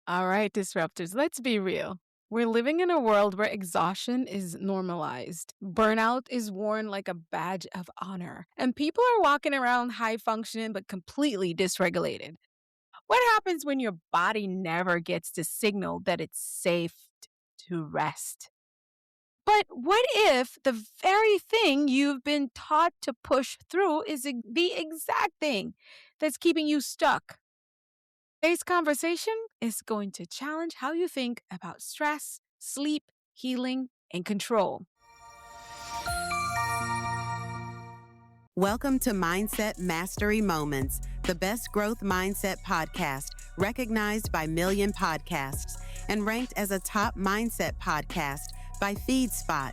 All right, disruptors, let's be real. We're living in a world where exhaustion is normalized. Burnout is worn like a badge of honor, and people are walking around high functioning but completely dysregulated. What happens when your body never gets the signal that it's safe to rest? But what if the very thing you've been taught to push through is the exact thing that's keeping you stuck? Today's conversation is going to challenge how you think about stress, sleep, healing, and control. Welcome to Mindset Mastery Moments, the best growth mindset podcast recognized by Million Podcasts and ranked as a top mindset podcast by FeedSpot.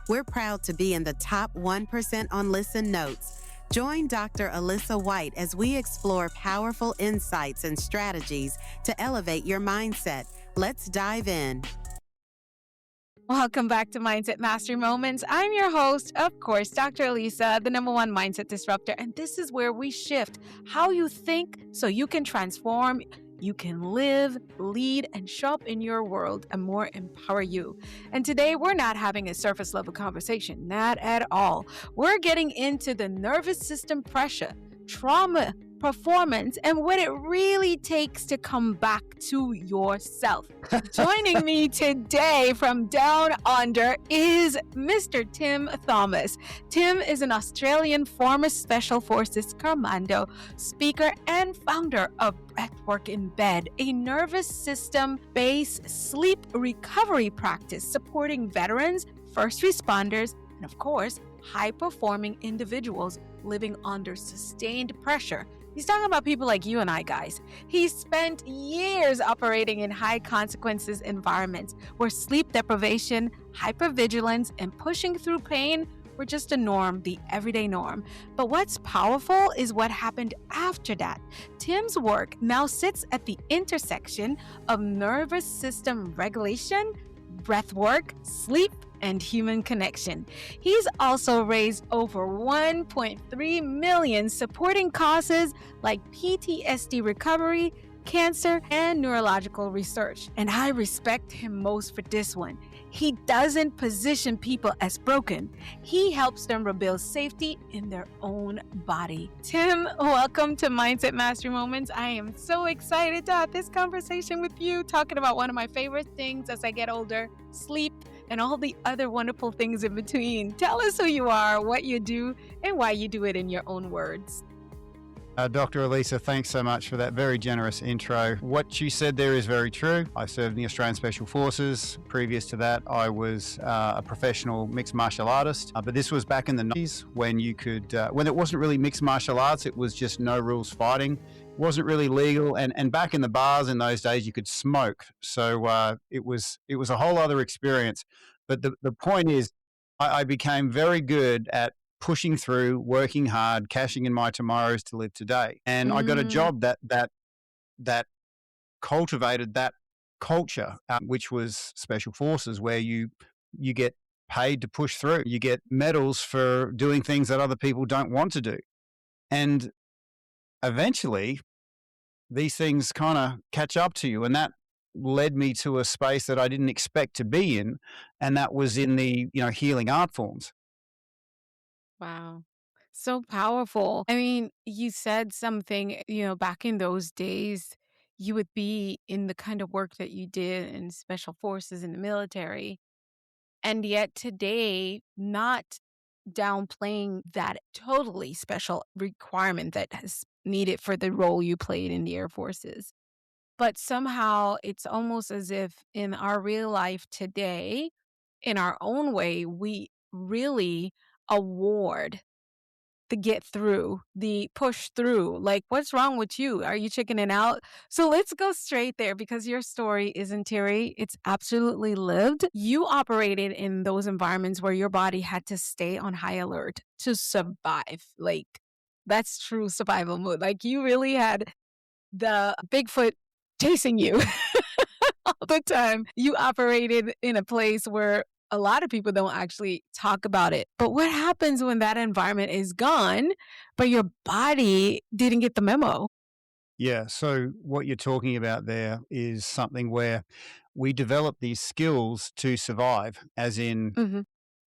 We're proud to be in the top 1% on Listen Notes. Join Dr. Alisa Whyte as we explore powerful insights and strategies to elevate your mindset. Let's dive in. Welcome back to Mindset Mastery Moments. I'm your host, of course, Dr. Alisa, the number one mindset disruptor. And this is where we shift how you think so you can transform, you can live, lead, and show up in your world and more empower you. And today we're not having a surface level conversation, not at all. We're getting into the nervous system pressure, trauma, performance, and what it really takes to come back to yourself. Joining me today from down under is Mr. Tim Thomas. Tim is an Australian former Special Forces commando, speaker, and founder of Breathwork in Bed, a nervous system-based sleep recovery practice supporting veterans, first responders, and of course, high-performing individuals living under sustained pressure. He's talking about people like you and I, guys. He spent years operating in high consequences environments where sleep deprivation, hypervigilance, and pushing through pain were just a norm, the everyday norm. But what's powerful is what happened after that. Tim's work now sits at the intersection of nervous system regulation, breath work, sleep, and human connection. He's also raised over 1.3 million supporting causes like PTSD recovery, cancer, and neurological research. And I respect him most for this one. He doesn't position people as broken. He helps them rebuild safety in their own body. Tim, welcome to Mindset Mastery Moments. I am so excited to have this conversation with you, talking about one of my favorite things as I get older, sleep, and all the other wonderful things in between. Tell us who you are, what you do, and why you do it in your own words. Dr. Alisa, thanks so much for that very generous intro. What you said there is very true. I served in the Australian Special Forces. Previous to that, I was a professional mixed martial artist. But this was back in the 90s when you could, when it wasn't really mixed martial arts, it was just no rules fighting. It wasn't really legal. And back in the bars in those days, you could smoke. So it was a whole other experience. But the point is, I became very good at pushing through, working hard, cashing in my tomorrows to live today. And I got a job that cultivated that culture, which was Special Forces, where you get paid to push through. You get medals for doing things that other people don't want to do. And eventually, these things kind of catch up to you. And that led me to a space that I didn't expect to be in. And that was in the, healing art forms. Wow. So powerful. I mean, you said something, back in those days, you would be in the kind of work that you did in special forces in the military. And yet today, not downplaying that totally special requirement that is needed for the role you played in the Air Forces. But somehow it's almost as if in our real life today, in our own way, we really award the get through, the push through. Like, what's wrong with you? Are you chickening out? So let's go straight there because your story isn't teary. It's absolutely lived. You operated in those environments where your body had to stay on high alert to survive. Like, that's true survival mode. Like, you really had the Bigfoot chasing you all the time. You operated in a place where a lot of people don't actually talk about it. But what happens when that environment is gone, but your body didn't get the memo? Yeah. So, what you're talking about there is something where we develop these skills to survive, as in, Hmm.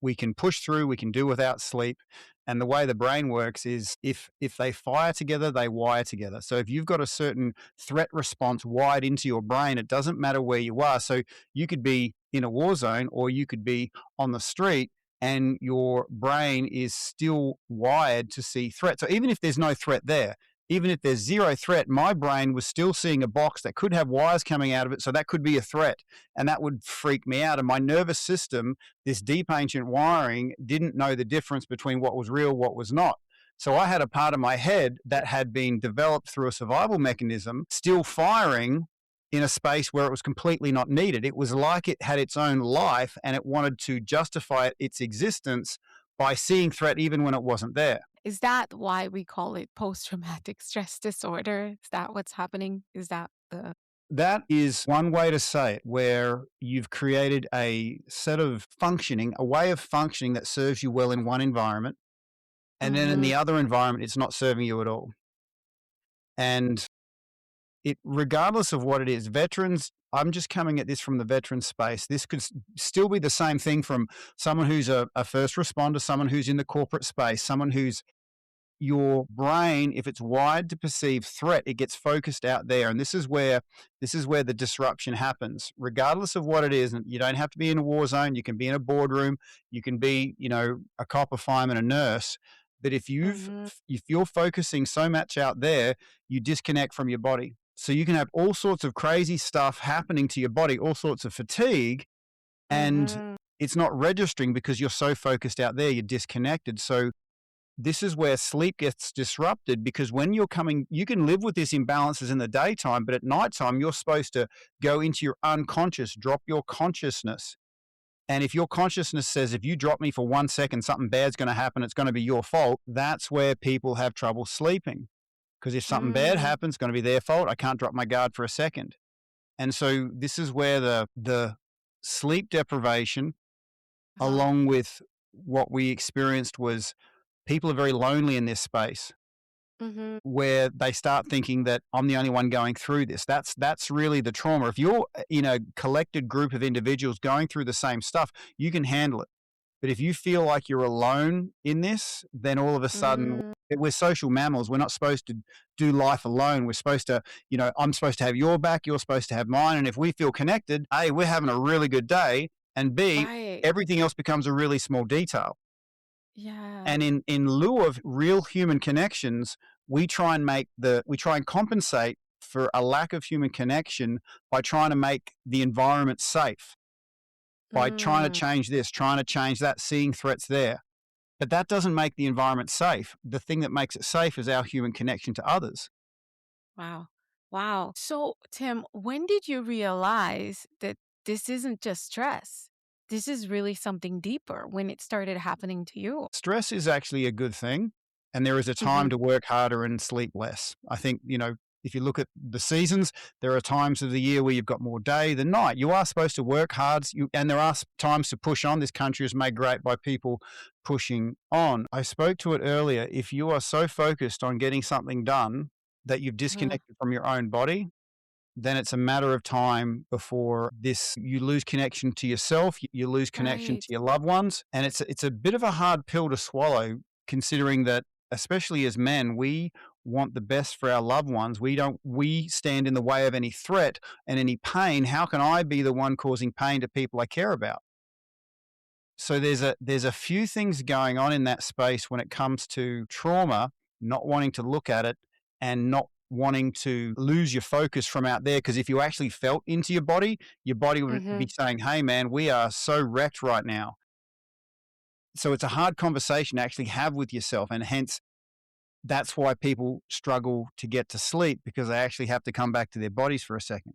we can push through, we can do without sleep. And the way the brain works is if they fire together, they wire together. So if you've got a certain threat response wired into your brain, it doesn't matter where you are. So you could be in a war zone or you could be on the street and your brain is still wired to see threat. So even if there's no threat there, even if there's zero threat, my brain was still seeing a box that could have wires coming out of it. So that could be a threat. And that would freak me out. And my nervous system, this deep ancient wiring, didn't know the difference between what was real, what was not. So I had a part of my head that had been developed through a survival mechanism still firing in a space where it was completely not needed. It was like it had its own life and it wanted to justify its existence by seeing threat even when it wasn't there. Is that why we call it post traumatic stress disorder? Is that what's happening? Is that the. That is one way to say it, where you've created a set of functioning, a way of functioning that serves you well in one environment. And then in Hmm. the other environment, it's not serving you at all. And it, regardless of what it is, veterans, I'm just coming at this from the veteran space. This could still be the same thing from someone who's a first responder, someone who's in the corporate space, someone who's, your brain, if it's wired to perceive threat, it gets focused out there. And this is where the disruption happens, regardless of what it is. And you don't have to be in a war zone. You can be in a boardroom. You can be, a cop, a fireman, a nurse. But Hmm. if you're focusing so much out there, you disconnect from your body. So you can have all sorts of crazy stuff happening to your body, all sorts of fatigue, and Hmm. it's not registering because you're so focused out there, you're disconnected. So this is where sleep gets disrupted, because when you're coming, you can live with these imbalances in the daytime, but at nighttime, you're supposed to go into your unconscious, drop your consciousness. And if your consciousness says, if you drop me for 1 second, something bad's going to happen, it's going to be your fault, that's where people have trouble sleeping. Because if something bad Mm. happens, it's going to be their fault. I can't drop my guard for a second. And so this is where the sleep deprivation, Wow. along with what we experienced, was people are very lonely in this space, Hmm. where they start thinking that I'm the only one going through this. That's really the trauma. If you're in a collected group of individuals going through the same stuff, you can handle it. But if you feel like you're alone in this, then all of a sudden, Mm. we're social mammals. We're not supposed to do life alone. We're supposed to, I'm supposed to have your back, you're supposed to have mine. And if we feel connected, A, we're having a really good day. And B, Right. everything else becomes a really small detail. Yeah. And in lieu of real human connections, we try and compensate for a lack of human connection by trying to make the environment safe, by trying to Mm. change this, trying to change that, seeing threats there. But that doesn't make the environment safe. The thing that makes it safe is our human connection to others. Wow. Wow. So, Tim, when did you realize that this isn't just stress? This is really something deeper when it started happening to you. Stress is actually a good thing, and there is a Hmm. time to work harder and sleep less. I think, if you look at the seasons, there are times of the year where you've got more day than night. You are supposed to work hard, and there are times to push on. This country is made great by people pushing on. I spoke to it earlier. If you are so focused on getting something done that you've Uh, disconnected from your own body, then it's a matter of time before you lose connection to yourself, you lose connection to right. your loved ones, and it's a bit of a hard pill to swallow, considering that, especially as men, we want the best for our loved ones. We stand in the way of any threat and any pain. How can I be the one causing pain to people I care about? So there's a few things going on in that space when it comes to trauma, not wanting to look at it and not wanting to lose your focus from out there. Because if you actually felt into your body would be Hmm. saying, hey man, we are so wrecked right now. So it's a hard conversation to actually have with yourself. And hence that's why people struggle to get to sleep, because they actually have to come back to their bodies for a second.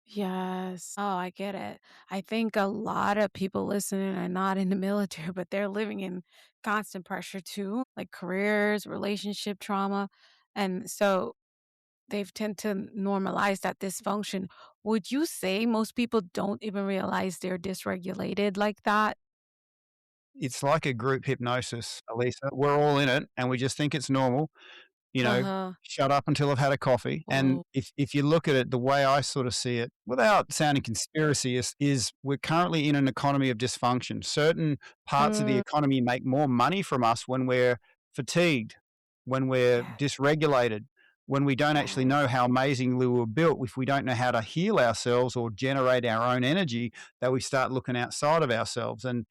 Yes. Oh, I get it. I think a lot of people listening are not in the military, but they're living in constant pressure too, like careers, relationship trauma. And so they've tend to normalize that dysfunction. Would you say most people don't even realize they're dysregulated like that? It's like a group hypnosis, Alisa. We're all in it and we just think it's normal. Uh-huh. shut up until I've had a coffee. And Oh, if you look at it, the way I sort of see it, without sounding conspiracy, is we're currently in an economy of dysfunction. Certain parts of the mm, economy make more money from us when we're fatigued, when we're yes, dysregulated, when we don't actually yes. know how amazingly we were built, if we don't know how to heal ourselves or generate our own energy, that we start looking outside of ourselves. And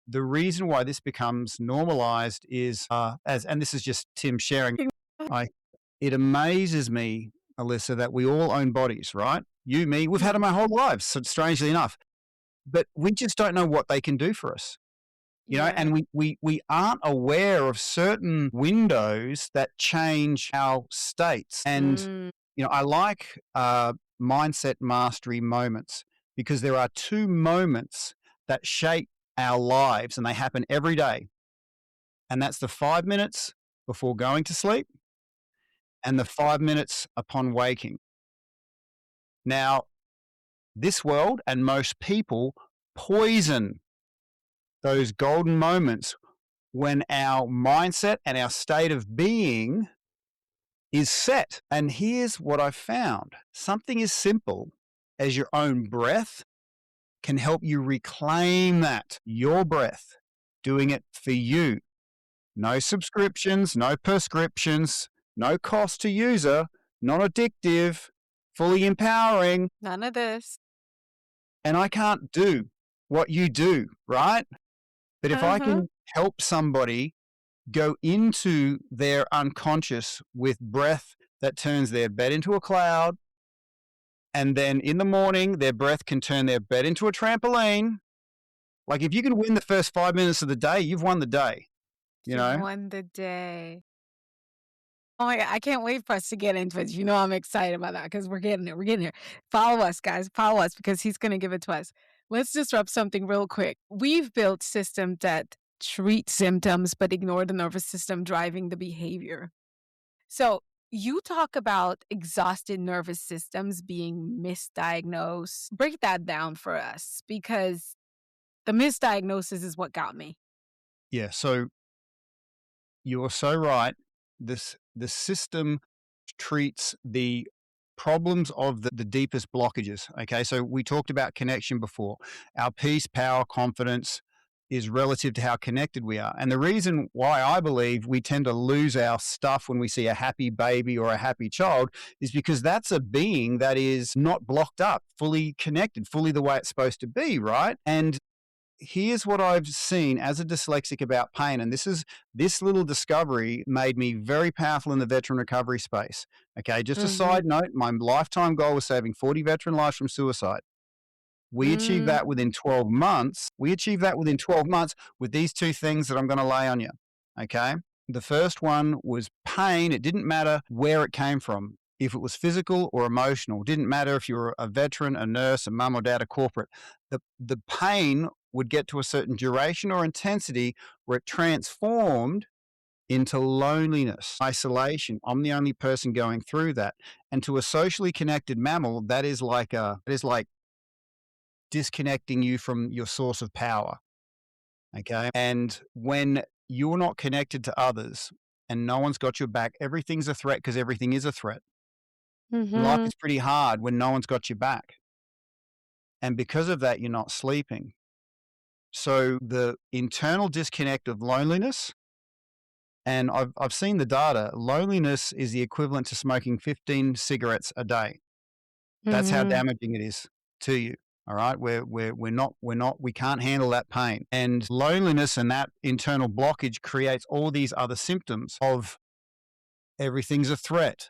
the reason why this becomes normalized is and this is just Tim sharing. I It amazes me, Alyssa, that we all own bodies, right? You, me, we've had Mhm. them our whole lives, so strangely enough, but we just don't know what they can do for us. Yeah. And we aren't aware of certain windows that change our states. And Mm, I like mindset mastery moments because there are two moments that shape our lives, and they happen every day. And that's the 5 minutes before going to sleep and the 5 minutes upon waking. Now, this world and most people poison those golden moments when our mindset and our state of being is set. And here's what I've found: something as simple as your own breath can help you reclaim that, your breath, doing it for you. No subscriptions, no prescriptions, no cost to user, non addictive, fully empowering. none of this. And I can't do what you do, right? But if I Uh-huh. can help somebody go into their unconscious with breath that turns their bed into a cloud, and then in the morning, their breath can turn their bed into a trampoline. Like if you can win the first 5 minutes of the day, you've won the day, you You've know? won the day. Oh my God, I can't wait for us to get into it. You know I'm excited about that because we're getting there. We're getting there. Follow us, guys. Follow us because he's going to give it to us. Let's disrupt something real quick. We've built systems that treat symptoms but ignore the nervous system driving the behavior. So you talk about exhausted nervous systems being misdiagnosed. Break that down for us because the misdiagnosis is what got me. Yeah. So you're so right. The system treats the problems of the deepest blockages. Okay. So we talked about connection before. Our peace, power, confidence is relative to how connected we are. And the reason why I believe we tend to lose our stuff when we see a happy baby or a happy child is because that's a being that is not blocked up, fully connected, fully the way it's supposed to be, right? And here's what I've seen as a dyslexic about pain. And this little discovery made me very powerful in the veteran recovery space. Okay, just a Mm-hmm. side note, my lifetime goal was saving 40 veteran lives from suicide. We achieved Mm, that within 12 months. We achieved that within 12 months with these two things that I'm going to lay on you. Okay. The first one was pain. It didn't matter where it came from, if it was physical or emotional. It didn't matter if you were a veteran, a nurse, a mum or dad, a corporate. The pain would get to a certain duration or intensity where it transformed into loneliness, isolation. I'm the only person going through that. And to a socially connected mammal, that is like disconnecting you from your source of power. Okay. And when you're not connected to others and no one's got your back, everything's a threat because everything is a threat. Life mm-hmm. is pretty hard when no one's got your back. And because of that, you're not sleeping. So the internal disconnect of loneliness, and I've seen the data, loneliness is the equivalent to smoking 15 cigarettes a day. That's how Mm-hmm. damaging it is to you. All right. We can't handle that pain. And loneliness and that internal blockage creates all these other symptoms of everything's a threat.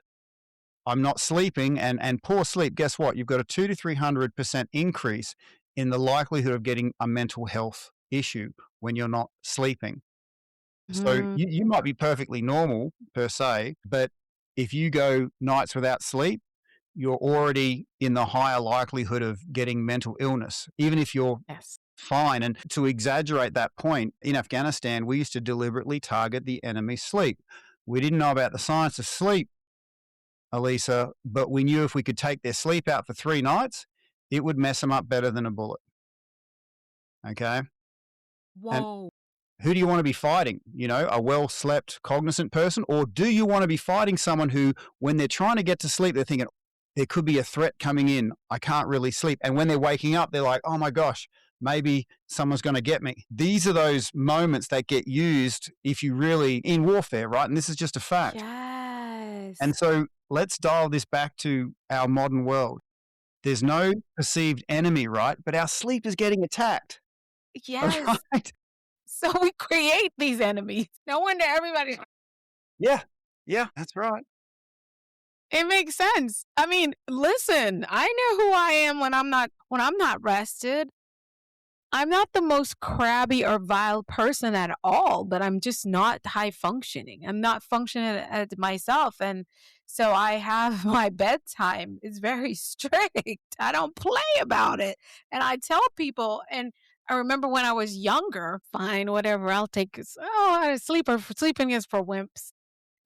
I'm not sleeping, and poor sleep. Guess what? You've got a 200 to 300% increase in the likelihood of getting a mental health issue when you're not sleeping. So Mm-hmm. you might be perfectly normal per se, but if you go nights without sleep, you're already in the higher likelihood of getting mental illness, even if you're Yes. fine. And to exaggerate that point, in Afghanistan, we used to deliberately target the enemy's sleep. We didn't know about the science of sleep, Alisa, but we knew if we could take their sleep out for 3 nights, it would mess them up better than a bullet. Okay. And Whoa. Who do you want to be fighting? A well-slept, cognizant person? Or do you want to be fighting someone who, when they're trying to get to sleep, they're thinking, there could be a threat coming in. I can't really sleep. And when they're waking up, they're like, oh my gosh, maybe someone's going to get me. These are those moments that get used if you really, in warfare, right? And this is just a fact. Yes. And so let's dial this back to our modern world. There's no perceived enemy, right? But our sleep is getting attacked. Yes. Right? So we create these enemies. No wonder everybody. Yeah, that's right. It makes sense. I mean, listen, I know who I am when I'm not rested. I'm not the most crabby or vile person at all, but I'm just not high functioning. I'm not functioning at myself. And so I have my bedtime is very strict. I don't play about it. And I tell people, and I remember when I was younger, fine, whatever, I'll take this. Oh, sleeping is for wimps.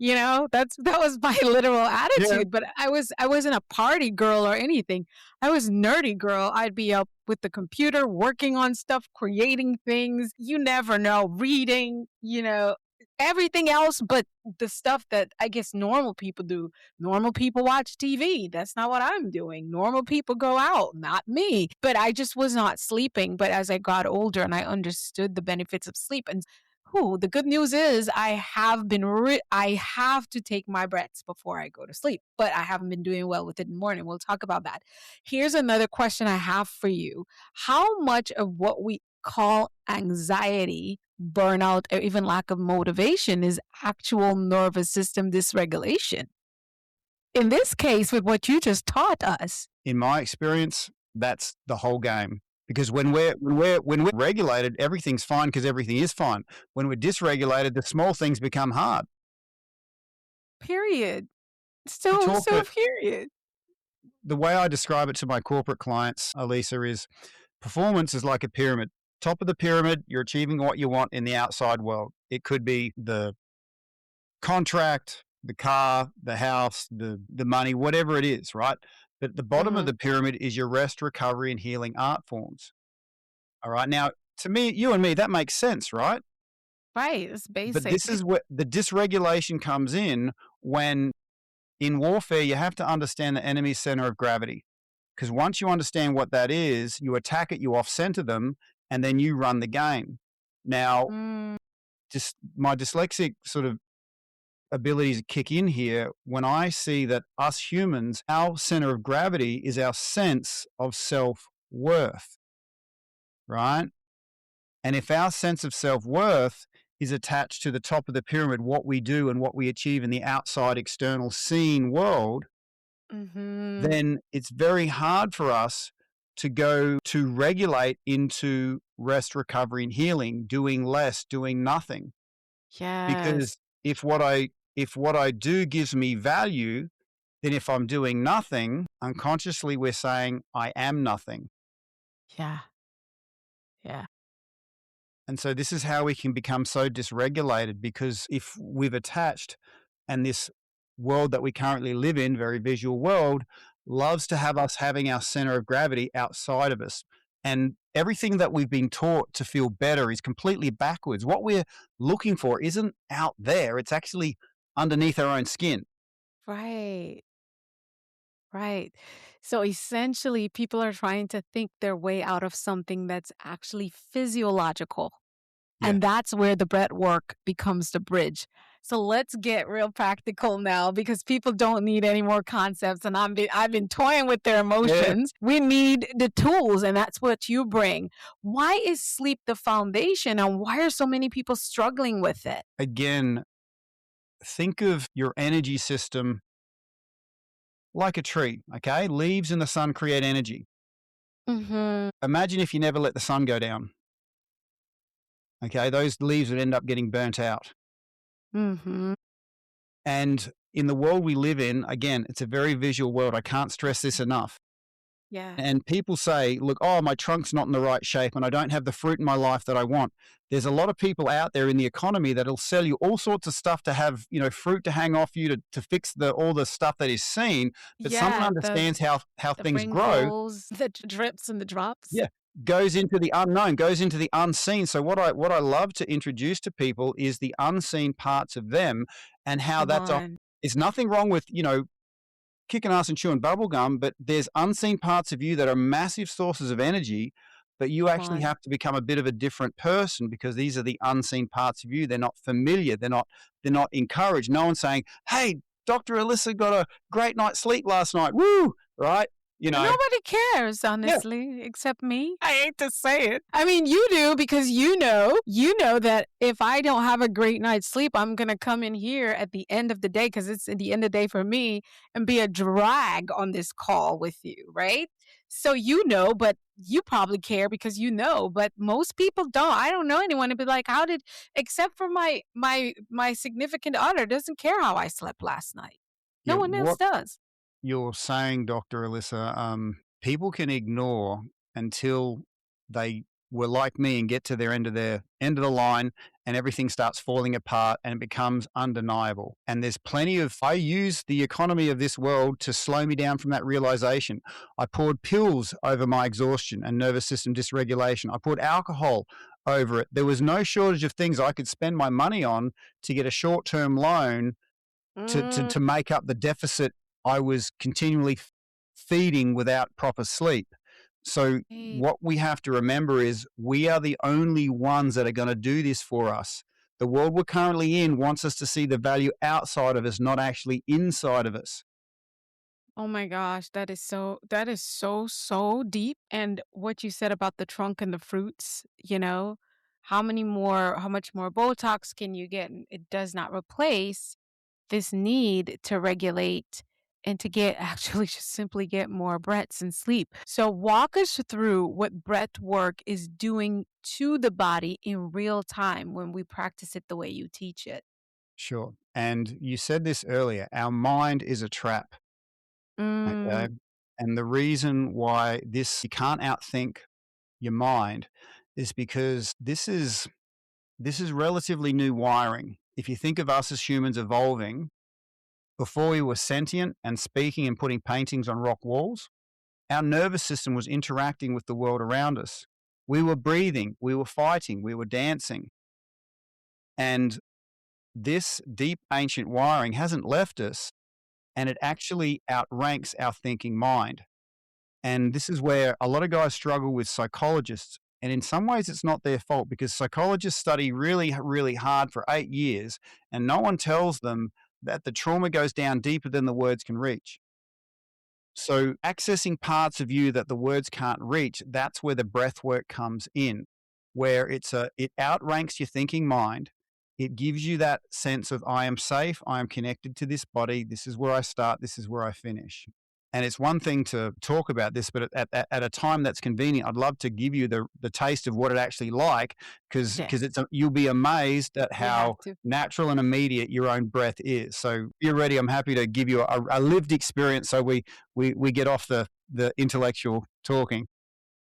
That was my literal attitude. Yeah. But I wasn't a party girl or anything. I was nerdy girl. I'd be up with the computer, working on stuff, creating things. You never know, reading, everything else but the stuff that I guess normal people do. Normal people watch TV. That's not what I'm doing. Normal people go out, not me. But I just was not sleeping. But as I got older and I understood the benefits of sleep, and the good news is I have to take my breaths before I go to sleep, but I haven't been doing well with it in the morning. We'll talk about that. Here's another question I have for you. How much of what we call anxiety, burnout, or even lack of motivation is actual nervous system dysregulation? In this case, with what you just taught us. In my experience, that's the whole game. Because when we're regulated, everything's fine because everything is fine. When we're dysregulated, the small things become hard. Period. So period. The way I describe it to my corporate clients, Alisa, is performance is like a pyramid. Top of the pyramid, you're achieving what you want in the outside world. It could be the contract, the car, the house, the money, whatever it is, right? But at the bottom of the pyramid is your rest, recovery, and healing art forms. All right. Now, to me, you and me, that makes sense, right? Right. It's basic. But this is where the dysregulation comes in when in warfare, you have to understand the enemy's center of gravity. Because once you understand what that is, you attack it, you off-center them, and then you run the game. Now, just my dyslexic sort of abilities kick in here when I see that us humans, our center of gravity is our sense of self-worth, right? And if our sense of self-worth is attached to the top of the pyramid, what we do and what we achieve in the outside external seen world, then it's very hard for us to go to regulate into rest, recovery, and healing, doing less, doing nothing. Yes. Because if what I do gives me value, then if I'm doing nothing, unconsciously we're saying I am nothing. Yeah. Yeah. And so this is how we can become so dysregulated, because if we've attached, and this world that we currently live in, very visual world, loves to have us having our center of gravity outside of us. And everything that we've been taught to feel better is completely backwards. What we're looking for isn't out there. It's actually underneath our own skin. Right. Right. So essentially, people are trying to think their way out of something that's actually physiological. Yeah. And that's where the breath work becomes the bridge. So let's get real practical now, because people don't need any more concepts. And I've been toying with their emotions. Yeah. We need the tools, and that's what you bring. Why is sleep the foundation, and why are so many people struggling with it? Again, think of your energy system like a tree, okay? Leaves in the sun create energy. Imagine if you never let the sun go down. Okay, those leaves would end up getting burnt out. And in the world we live in, again, it's a very visual world. I can't stress this enough. Yeah. And people say, look, oh, my trunk's not in the right shape and I don't have the fruit in my life that I want. There's a lot of people out there in the economy that'll sell you all sorts of stuff to have, fruit to hang off you to fix all the stuff that is seen. But someone understands how things grow. The drips and the drops. Yeah. goes into the unknown, goes into the unseen. So what I love to introduce to people is the unseen parts of them and how Come that's on. there's nothing wrong with, kicking ass and chewing bubble gum, but there's unseen parts of you that are massive sources of energy, but you Come actually on. have to become a bit of a different person because these are the unseen parts of you. They're not familiar. They're not encouraged. No one's saying, "Hey, Dr. Alyssa got a great night's sleep last night." Woo! Right? You know, Nobody cares, yeah, honestly, except me. I hate to say it. I mean, you do because you know that if I don't have a great night's sleep, I'm going to come in here at the end of the day because it's at the end of the day for me and be a drag on this call with you, right? So but you probably care because but most people don't. I don't know anyone to be like, how did except for my significant other doesn't care how I slept last night. yeah. No one else What does. you're saying, Dr. Alyssa, people can ignore until they were like me and get to their end of the line and everything starts falling apart and it becomes undeniable. And there's plenty of I use the economy of this world to slow me down from that realization. I poured pills over my exhaustion and nervous system dysregulation. I poured alcohol over it. There was no shortage of things I could spend my money on to get a short-term loan Mm. to make up the deficit I was continually feeding without proper sleep. So what we have to remember is we are the only ones that are going to do this for us. The world we're currently in wants us to see the value outside of us, not actually inside of us. Oh my gosh, that is so deep. And what you said about the trunk and the fruits, how much more Botox can you get? And it does not replace this need to regulate and to get actually just simply get more breaths and sleep. So walk us through what breath work is doing to the body in real time when we practice it the way you teach it. Sure. And you said this earlier, our mind is a trap. Mm, Okay. And the reason why you can't outthink your mind is because this is relatively new wiring. If you think of us as humans evolving, before we were sentient and speaking and putting paintings on rock walls, our nervous system was interacting with the world around us. We were breathing, we were fighting, we were dancing. And this deep ancient wiring hasn't left us, and it actually outranks our thinking mind. And this is where a lot of guys struggle with psychologists. And in some ways, it's not their fault because psychologists study really, really hard for 8 years, and no one tells them that the trauma goes down deeper than the words can reach. So, accessing parts of you that the words can't reach, that's where the breath work comes in, where it outranks your thinking mind. It gives you that sense of I am safe, I am connected to this body, this is where I start, this is where I finish. And it's one thing to talk about this, but at a time that's convenient, I'd love to give you the taste of what it actually like, because yes, you'll be amazed at we have how to. natural and immediate your own breath is. So if you're ready, I'm happy to give you a lived experience so we get off the intellectual talking.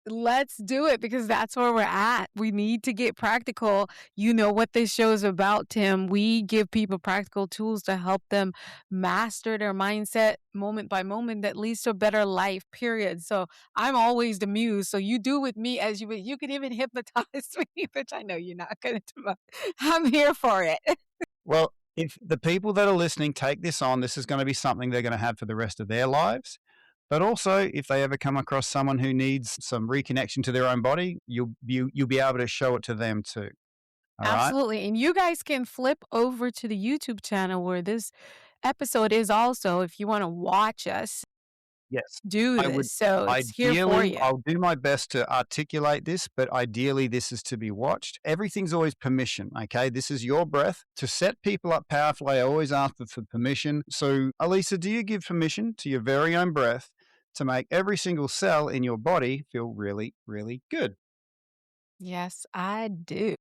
Let's do it because that's where we're at. We need to get practical. You know what this show is about, Tim. We give people practical tools to help them master their mindset moment by moment that leads to a better life, period. So I'm always the muse. So you do with me as you could even hypnotize me, which I know you're not going to. But I'm here for it. Well, if the people that are listening take this on, this is going to be something they're going to have for the rest of their lives. But also, if they ever come across someone who needs some reconnection to their own body, you'll be able to show it to them too. All right. Absolutely. And you guys can flip over to the YouTube channel where this episode is also if you want to watch us Yes. do I would this. So it's here for ideally, you. I'll do my best to articulate this, but ideally, this is to be watched. Everything's always permission. Okay. This is your breath. To set people up powerfully, I always ask for permission. So, Alisa, do you give permission to your very own breath to make every single cell in your body feel really, really good? Yes, I do.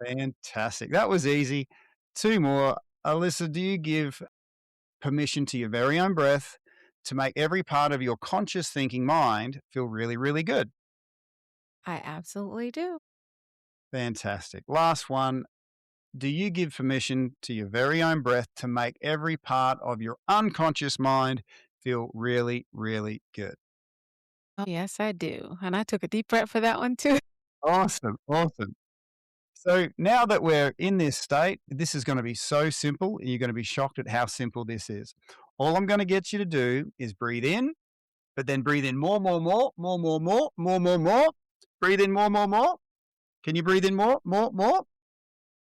Fantastic. That was easy. Two more. Alyssa, do you give permission to your very own breath to make every part of your conscious thinking mind feel really, really good? I absolutely do. Fantastic. Last one. Do you give permission to your very own breath to make every part of your unconscious mind feel really, really good? Oh, yes, I do. And I took a deep breath for that one too. Awesome. Awesome. So now that we're in this state, this is going to be so simple. You're going to be shocked at how simple this is. All I'm going to get you to do is breathe in, but then breathe in more, more, more, more, more, more, more, more, more. Breathe in more, more, more. Can you breathe in more, more, more?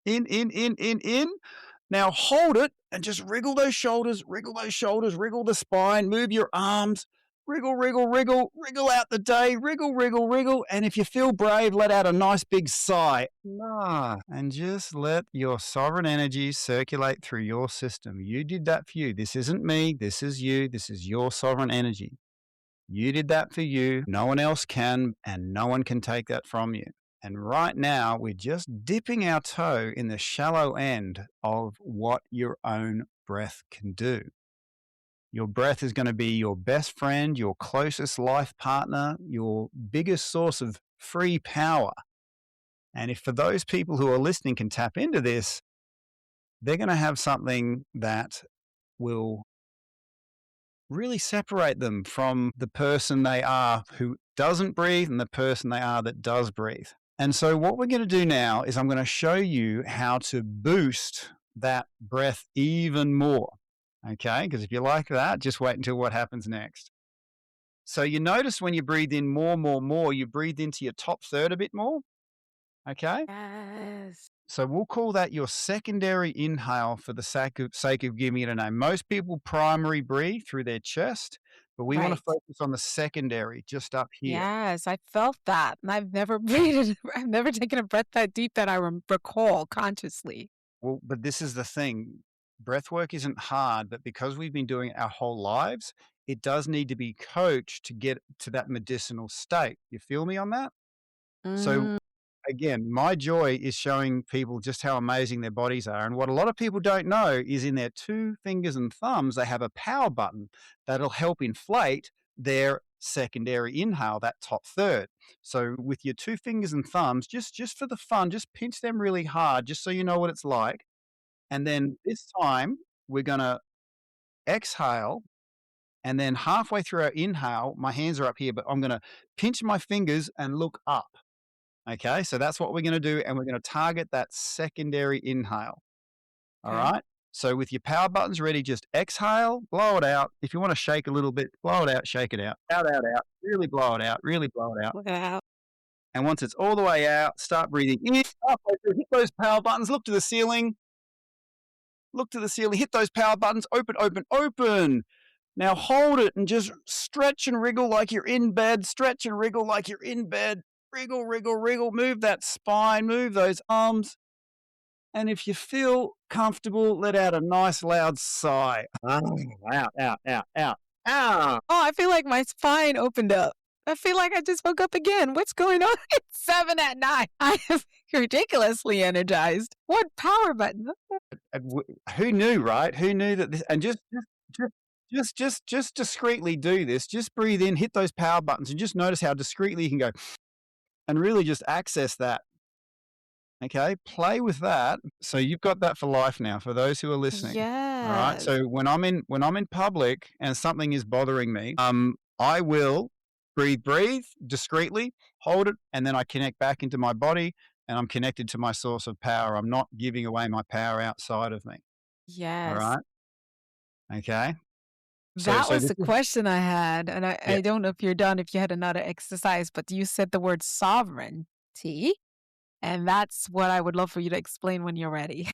In. Now hold it and just wriggle those shoulders, wriggle the spine, move your arms, wriggle out the day, wriggle. And if you feel brave, let out a nice big sigh. And just let your sovereign energy circulate through your system. You did that for you. This isn't me. This is you. This is your sovereign energy. You did that for you. No one else can, and no one can take that from you. And right now, we're just dipping our toe in the shallow end of what your own breath can do. Your breath is going to be your best friend, your closest life partner, your biggest source of free power. And if for those people who are listening can tap into this, they're going to have something that will really separate them from the person they are who doesn't breathe and the person they are that does breathe. And so what we're going to do now is I'm going to show you how to boost that breath even more. Okay? Because if you like that, just wait until what happens next. So you notice when you breathe in more, you breathe into your top third a bit more. Okay? Yes. So we'll call that your secondary inhale for the sake of giving it a name. Most people primary breathe through their chest, but we want to Right. focus on the secondary just up here. Yes, I felt that. And I've never breathed, I've never taken a breath that deep that I recall consciously. Well, but this is the thing. Breath work isn't hard, but because we've been doing it our whole lives, it does need to be coached to get to that medicinal state. You feel me on that? So Mm, again, my joy is showing people just how amazing their bodies are. And what a lot of people don't know is in their two fingers and thumbs, they have a power button that'll help inflate their secondary inhale, that top third. So with your two fingers and thumbs, just for the fun, just pinch them really hard, just so you know what it's like. And then this time we're going to exhale. And then halfway through our inhale, my hands are up here, but I'm going to pinch my fingers and look up. Okay, so that's what we're going to do. And we're going to target that secondary inhale. All okay. right. So with your power buttons ready, just exhale, blow it out. If you want to shake a little bit, blow it out, shake it out. Out. Really blow it out, really blow it out. Wow. And once it's all the way out, start breathing in. Halfway through, hit those power buttons, look to the ceiling. Look to the ceiling, hit those power buttons, open. Now hold it and just stretch and wriggle like you're in bed. Stretch and wriggle like you're in bed. Wriggle. Move that spine, move those arms. And if you feel comfortable, let out a nice loud sigh. Out. Oh, I feel like my spine opened up. I feel like I just woke up again. What's going on? It's 7 at night. I am ridiculously energized. What power button? Who knew, right? Who knew that this? And just discreetly do this. Just breathe in, hit those power buttons, and just notice how discreetly you can go, and really just access that. Okay, play with that. So you've got that for life now. For those who are listening, all right. Yes. So when I'm in public and something is bothering me, I will breathe discreetly, hold it, and then I connect back into my body, and I'm connected to my source of power. I'm not giving away my power outside of me. All Yes. right. Okay. That So was this the is, question I had. And yeah. I don't know if you're done, if you had another exercise, but you said the word sovereignty. And that's what I would love for you to explain when you're ready.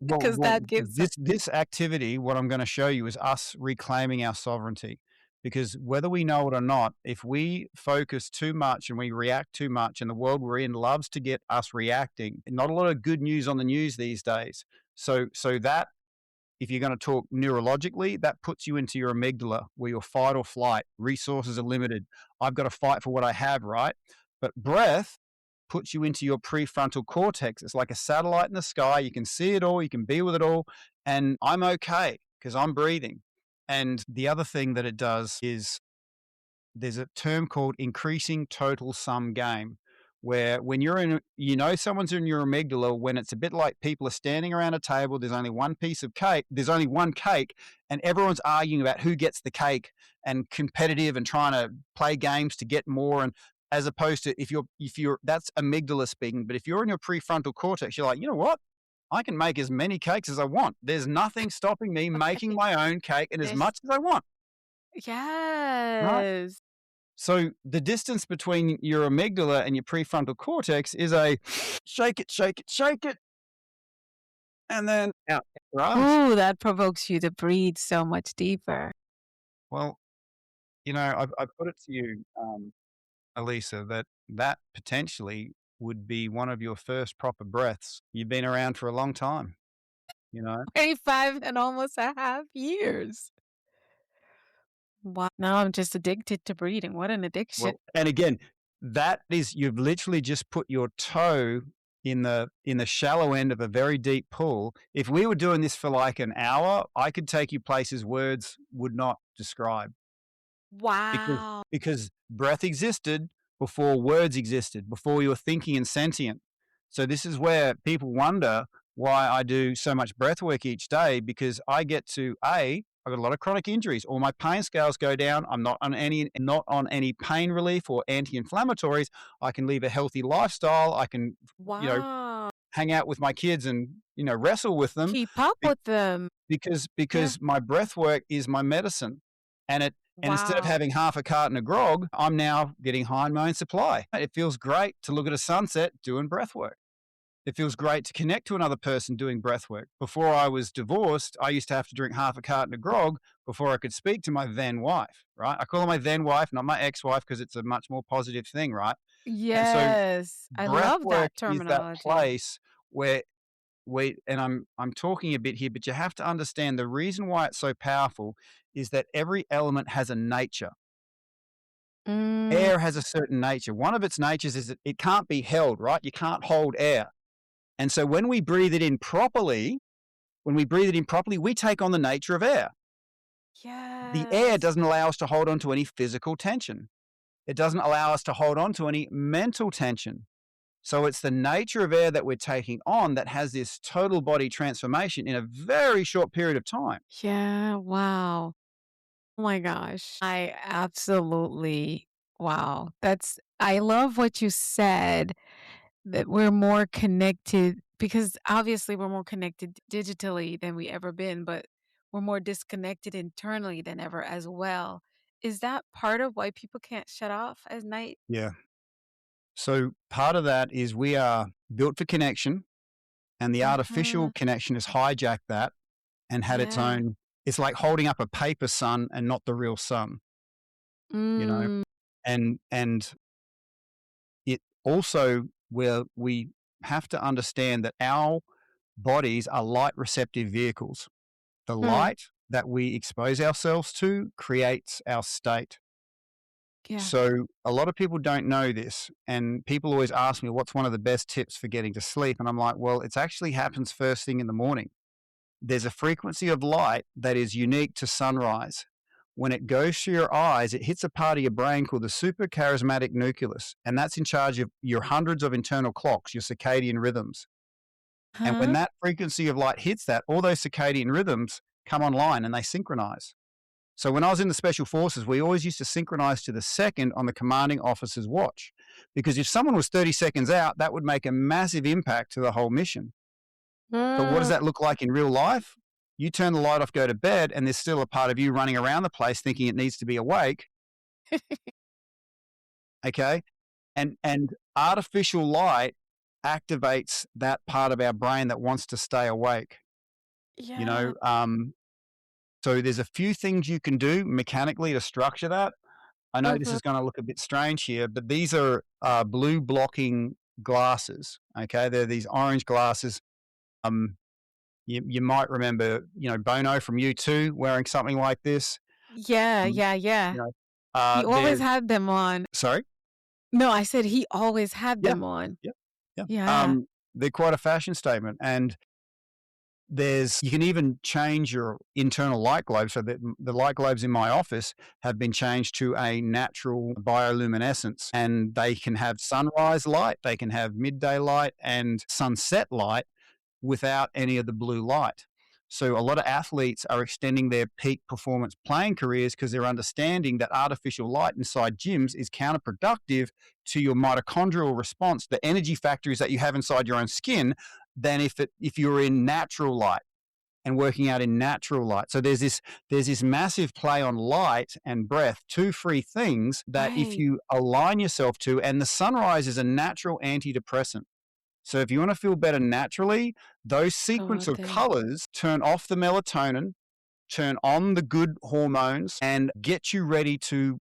Because that gives this activity, what I'm going to show you is us reclaiming our sovereignty. Because whether we know it or not, if we focus too much and we react too much, and the world we're in loves to get us reacting, not a lot of good news on the news these days. So that, if you're going to talk neurologically, that puts you into your amygdala where your fight or flight, resources are limited. I've got to fight for what I have, right? But breath puts you into your prefrontal cortex. It's like a satellite in the sky. You can see it all, you can be with it all. And I'm okay because I'm breathing. And the other thing that it does is there's a term called increasing total sum game, where when you're in, someone's in your amygdala when it's a bit like people are standing around a table. There's only one piece of cake. There's only one cake, and everyone's arguing about who gets the cake and competitive and trying to play games to get more. And as opposed to if you're that's amygdala speaking. But if you're in your prefrontal cortex, you're like, you know what? I can make as many cakes as I want. There's nothing stopping me making my own cake and as much as I want. Right? Yes. So the distance between your amygdala and your prefrontal cortex is a shake it, shake it, shake it, and then out. Right? Ooh, that provokes you to breathe so much deeper. Well, I put it to you, Alisa, that potentially would be one of your first proper breaths. You've been around for a long time, 25 and almost a half years. Wow. Now I'm just addicted to breathing. What an addiction. Well, and again, that is you've literally just put your toe in the shallow end of a very deep pool. If we were doing this for like an hour, I could take you places words would not describe. Wow. Because breath existed before words existed, before you were thinking and sentient. So this is where people wonder why I do so much breath work each day, because I get to I've got a lot of chronic injuries. All my pain scales go down. I'm not on any pain relief or anti-inflammatories. I can live a healthy lifestyle. I can, Wow. hang out with my kids and, wrestle with them. Keep up with them. Because my breath work is my medicine. And instead of Wow. having half a carton of grog, I'm now getting high in my own supply. It feels great to look at a sunset doing breath work. It feels great to connect to another person doing breath work. Before I was divorced, I used to have to drink half a carton of grog before I could speak to my then wife, right? I call her my then wife, not my ex-wife, because it's a much more positive thing, right? And so Yes. I breath love work that is that terminology. place where and I'm talking a bit here, but you have to understand the reason why it's so powerful is that every element has a nature. Mm, Air has a certain nature. One of its natures is that it can't be held, right? You can't hold air. And so when we breathe it in properly, we take on the nature of air. The air yes. doesn't allow us to hold on to any physical tension. It doesn't allow us to hold on to any mental tension. So it's the nature of air that we're taking on that has this total body transformation in a very short period of time. Yeah. Wow. Oh my gosh. I absolutely, wow. I love what you said, that we're more connected because obviously we're more connected digitally than we ever been, but we're more disconnected internally than ever as well. Is that part of why people can't shut off at night? Yeah. So part of that is we are built for connection, and the Uh-huh. artificial connection has hijacked that and had its Yeah. own. It's like holding up a paper sun and not the real sun, you know. Mm, And it also where we have to understand that our bodies are light receptive vehicles. The mm, light that we expose ourselves to creates our state. yeah. So a lot of people don't know this, and people always ask me, what's one of the best tips for getting to sleep? And I'm like, well, it actually happens first thing in the morning. There's a frequency of light that is unique to sunrise. When it goes through your eyes, it hits a part of your brain called the suprachiasmatic nucleus, and that's in charge of your hundreds of internal clocks, your circadian rhythms. And when Huh? that frequency of light hits that, all those circadian rhythms come online and they synchronize. So when I was in the special forces, we always used to synchronize to the second on the commanding officer's watch, because if someone was 30 seconds out, that would make a massive impact to the whole mission. But what does Mm. that look like in real life? You turn the light off, go to bed, and there's still a part of you running around the place thinking it needs to be awake. Okay. And artificial light activates that part of our brain that wants to stay awake. You Yeah. know, so there's a few things you can do mechanically to structure that. I know this Mhm. is going to look a bit strange here, but these are blue blocking glasses. Okay, they're these orange glasses. You might remember, Bono from U2 wearing something like this. Yeah, Um, yeah, you yeah. know, He always they're had them on. sorry. No, I said he always had Yeah, them on. yeah, yeah. Yeah. They're quite a fashion statement, and you can even change your internal light globe. So that the light globes in my office have been changed to a natural bioluminescence, and they can have sunrise light, they can have midday light and sunset light without any of the blue light. So a lot of athletes are extending their peak performance playing careers because they're understanding that artificial light inside gyms is counterproductive to your mitochondrial response, the energy factories that you have inside your own skin, than if you're in natural light and working out in natural light. So there's this massive play on light and breath, two free things that if Right. you align yourself to, and the sunrise is a natural antidepressant. So if you want to feel better naturally, those sequence of Totally. colors turn off the melatonin, turn on the good hormones, and get you ready to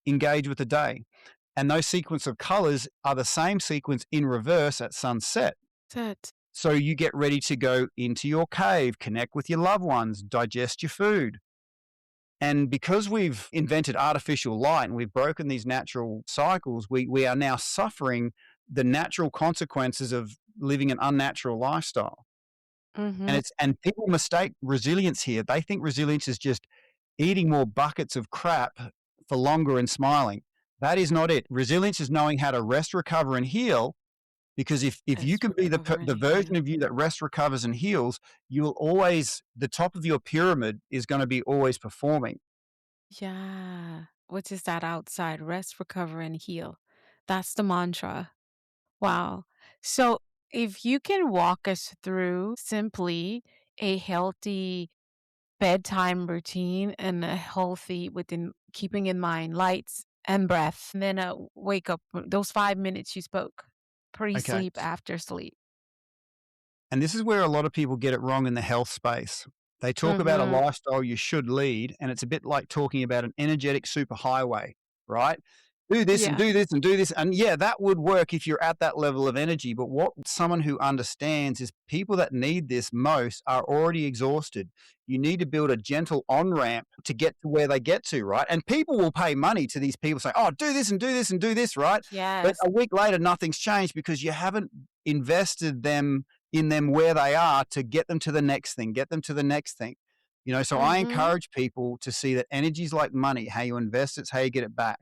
engage with the day. And those sequence of colors are the same sequence in reverse at sunset. That's So you get ready to go into your cave, connect with your loved ones, digest your food. And because we've invented artificial light and we've broken these natural cycles, we are now suffering the natural consequences of living an unnatural lifestyle. mm-hmm. And people mistake resilience here. They think resilience is just eating more buckets of crap for longer and smiling. That is not it. Resilience is knowing how to rest, recover, and heal. Because if you Yes, can be recover and the version heal. of you that rests, recovers, and heals, you will always, the top of your pyramid is going to be always performing. Yeah. Which is that outside rest, recover, and heal. That's the mantra. Wow. So if you can walk us through simply a healthy bedtime routine and a healthy within keeping in mind lights and breath, and then wake up those 5 minutes you spoke, Okay. pre-sleep, after sleep. And this is where a lot of people get it wrong in the health space. They talk about a Mm-hmm. lifestyle you should lead, and it's a bit like talking about an energetic superhighway, right? Do this and Yeah. do this and do this. And yeah, that would work if you're at that level of energy. But what someone who understands is people that need this most are already exhausted. You need to build a gentle on ramp to get to where they get to, right? And people will pay money to these people saying, oh, do this and do this and do this, right? But Yes. a week later, nothing's changed because you haven't invested in them where they are to get them to the next thing, get them to the next thing. So I Mm-hmm. encourage people to see that energy is like money. How you invest it's how you get it back.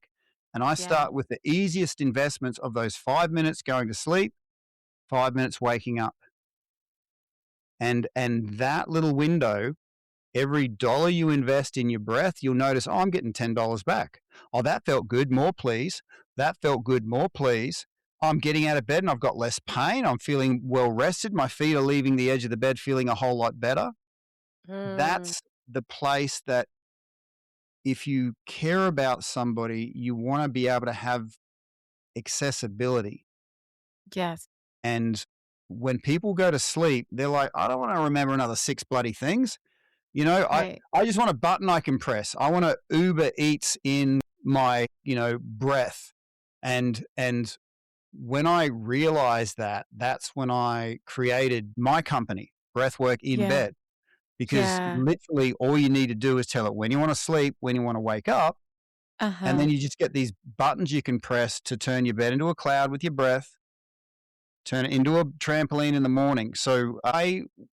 And I Yeah. start with the easiest investments of those 5 minutes going to sleep, 5 minutes waking up. And that little window, every dollar you invest in your breath, you'll notice, oh, I'm getting $10 back. Oh, that felt good. More, please. That felt good. More, please. I'm getting out of bed and I've got less pain. I'm feeling well rested. My feet are leaving the edge of the bed feeling a whole lot better. Mm. That's the place that if you care about somebody, you want to be able to have accessibility. Yes. And when people go to sleep, they're like, I don't want to remember another 6 bloody things. Right. I just want a button I can press. I want to Uber Eats in my, breath. And when I realized that, that's when I created my company, Breathwork in Yeah. Bed, because Yeah. literally all you need to do is tell it when you want to sleep, when you want to wake up, and Uh-huh. then you just get these buttons you can press to turn your bed into a cloud with your breath, turn it into a trampoline in the morning. So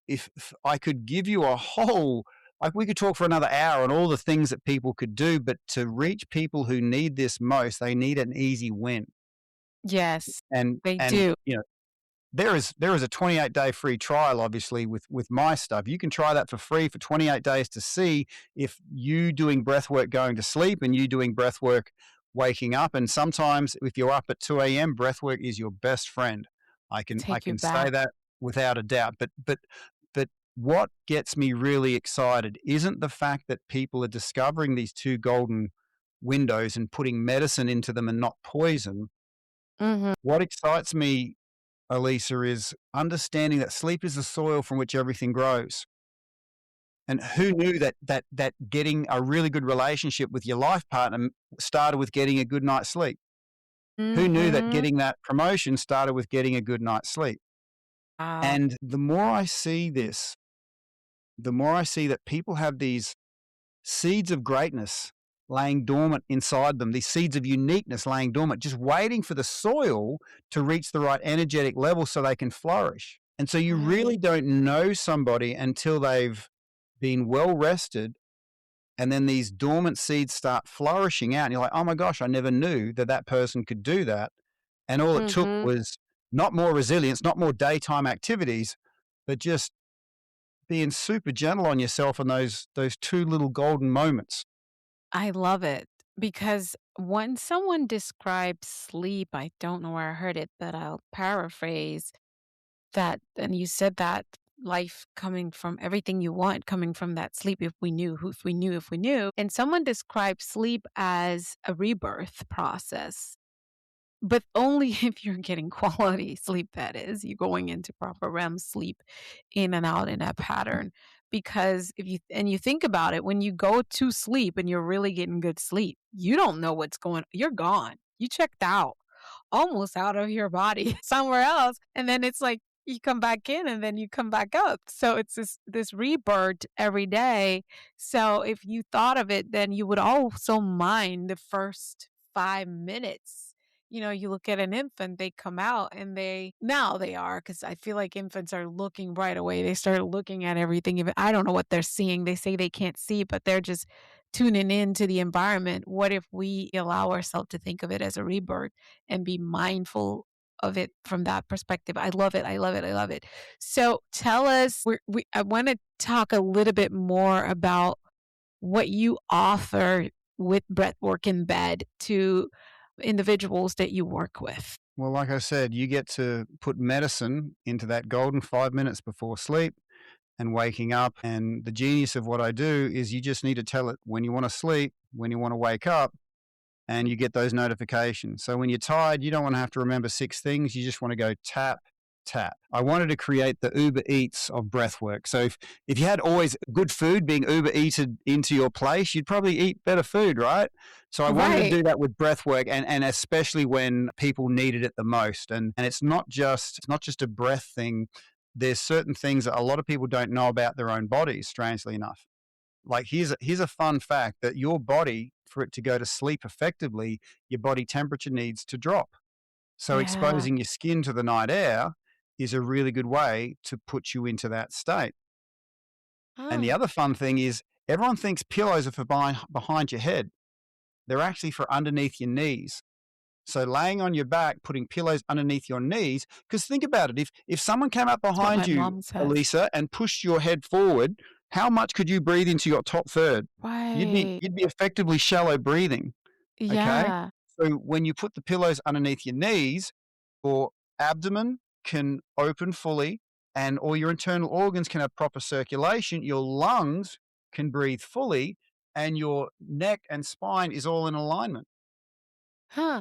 if I could give you a whole, like we could talk for another hour on all the things that people could do, but to reach people who need this most, they need an easy win. Yes, And they and do. you know, there is a 28-day free trial, obviously, with my stuff. You can try that for free for 28 days to see if you doing breath work going to sleep and you doing breath work waking up. And sometimes if you're up at 2 a.m., breath work is your best friend. I Take you can say back. that without a doubt. But what gets me really excited isn't the fact that people are discovering these two golden windows and putting medicine into them and not poison. Mhm. What excites me, Alisa, is understanding that sleep is the soil from which everything grows. And who knew that getting a really good relationship with your life partner started with getting a good night's sleep? Who knew that Mhm. getting that promotion started with getting a good night's sleep? Wow. And the more I see this, the more I see that people have these seeds of greatness laying dormant inside them, these seeds of uniqueness laying dormant, just waiting for the soil to reach the right energetic level so they can flourish. And so you Right. really don't know somebody until they've been well rested. And then these dormant seeds start flourishing out. And you're like, oh my gosh, I never knew that that person could do that. And all it took Mm-hmm. was not more resilience, not more daytime activities, but just being super gentle on yourself in those two little golden moments. I love it because when someone describes sleep, I don't know where I heard it, but I'll paraphrase that. And you said that life coming from everything you want, coming from that sleep, if we knew. And someone described sleep as a rebirth process. But only if you're getting quality sleep, that is. You're going into proper REM sleep in and out in that pattern. Because if you think about it, when you go to sleep and you're really getting good sleep, you don't know what's going you're gone. You checked out, almost out of your body somewhere else. And then it's like you come back in and then you come back up. So it's this rebirth every day. So if you thought of it, then you would also mind the first 5 minutes. You look at an infant, they come out and now they are, because I feel like infants are looking right away. They start looking at everything. Even I don't know what they're seeing. They say they can't see, but they're just tuning into the environment. What if we allow ourselves to think of it as a rebirth and be mindful of it from that perspective? I love it. I love it. I love it. So tell us, I want to talk a little bit more about what you offer with breathwork in bed to individuals that you work with. Well, like I said, you get to put medicine into that golden 5 minutes before sleep and waking up. And the genius of what I do is you just need to tell it when you want to sleep, when you want to wake up, and you get those notifications. So when you're tired, you don't want to have to remember six things. You just want to go tap, tap. I wanted to create the Uber Eats of breath work. So if you had always good food being Uber Eated into your place, you'd probably eat better food, right? So I wanted to Right. do that with breath work, and especially when people needed it the most. And it's not just a breath thing. There's certain things that a lot of people don't know about their own bodies, strangely enough. Like here's a fun fact that your body, for it to go to sleep effectively, your body temperature needs to drop. So Yeah. exposing your skin to the night air is a really good way to put you into that state. And the Oh, other fun thing is everyone thinks pillows are for behind your head. They're actually for underneath your knees. So laying on your back, putting pillows underneath your knees, because think about it, if someone came up that's what behind my you, mom says. Elisa, and pushed your head forward, how much could you breathe into your top third? You'd be Right. you'd be effectively shallow breathing. Okay? Yeah. So when you put the pillows underneath your knees, your abdomen can open fully and all your internal organs can have proper circulation, your lungs can breathe fully, and your neck and spine is all in alignment. Huh.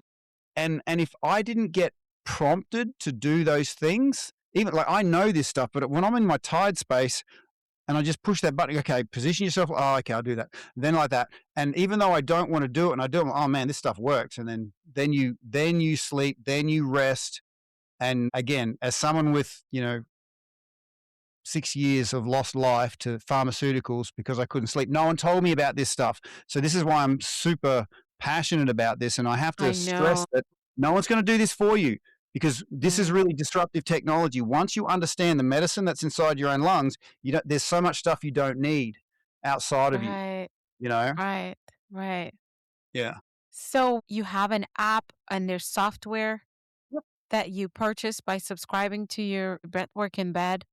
And if I didn't get prompted to do those things, even like I know this stuff, but when I'm in my tired space and I just push that button, okay, position yourself. Oh, okay, I'll do that. Then like that. And even though I don't want to do it and I do it, oh man, this stuff works. And then you sleep, then you rest. And again, as someone with, 6 years of lost life to pharmaceuticals because I couldn't sleep. No one told me about this stuff. So this is why I'm super passionate about this. And I have to I know. stress that no one's going to do this for you because this is Mm, really disruptive technology. Once you understand the medicine that's inside your own lungs, there's so much stuff you don't need outside of you, right. you know? Right. Right. Yeah. So you have an app and there's software that you purchase by subscribing to your breathwork in bed,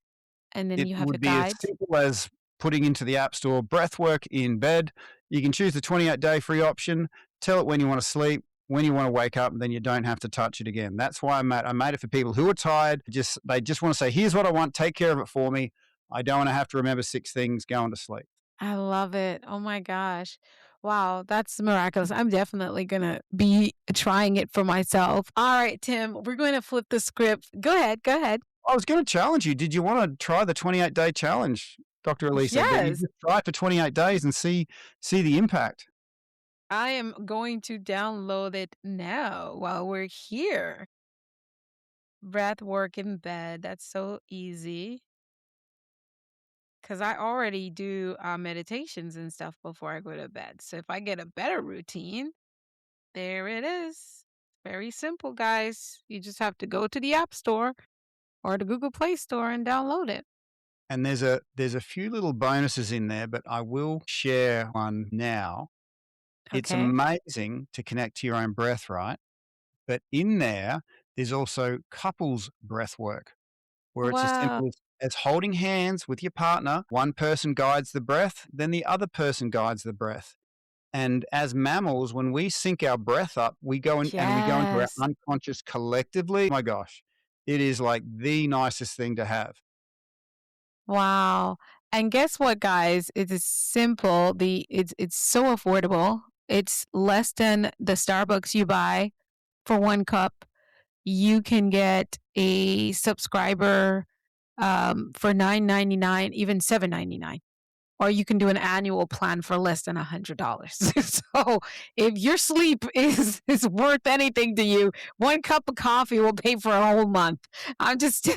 and then It you have the would be as guides. simple as putting into the App Store breathwork in bed. You can choose the 28-day free option, tell it when you want to sleep, when you want to wake up, and then you don't have to touch it again. That's why I made it for people who are tired. They just want to say, here's what I want, take care of it for me. I don't want to have to remember six things going to sleep. I love it. Oh my gosh. Wow, that's miraculous. I'm definitely going to be trying it for myself. All right, Tim, we're going to flip the script. Go ahead. Go ahead. I was going to challenge you. Did you want to try the 28-day challenge, Dr. Elisa? That you Yes, just try it for 28 days and see the impact. I am going to download it now while we're here. Breath work in bed. That's so easy because I already do meditations and stuff before I go to bed. So if I get a better routine, there it is. Very simple, guys. You just have to go to the App Store or the Google Play Store and download it. And there's a few little bonuses in there, but I will share one now. It's Okay. amazing to connect to your own breath, right? But in there's also couples breath work, where it's as Wow. simple as holding hands with your partner. One person guides the breath, then the other person guides the breath. And as mammals, when we sync our breath up, we go in and we go into our Yes. unconscious collectively. Oh my gosh, it is like the nicest thing to have. Wow. And guess what, guys? It is simple. It's so affordable. It's less than the Starbucks you buy for one cup. You can get a subscriber for $9.99, even $7.99. Or you can do an annual plan for less than $100. So if your sleep is worth anything to you, one cup of coffee will pay for a whole month. I'm just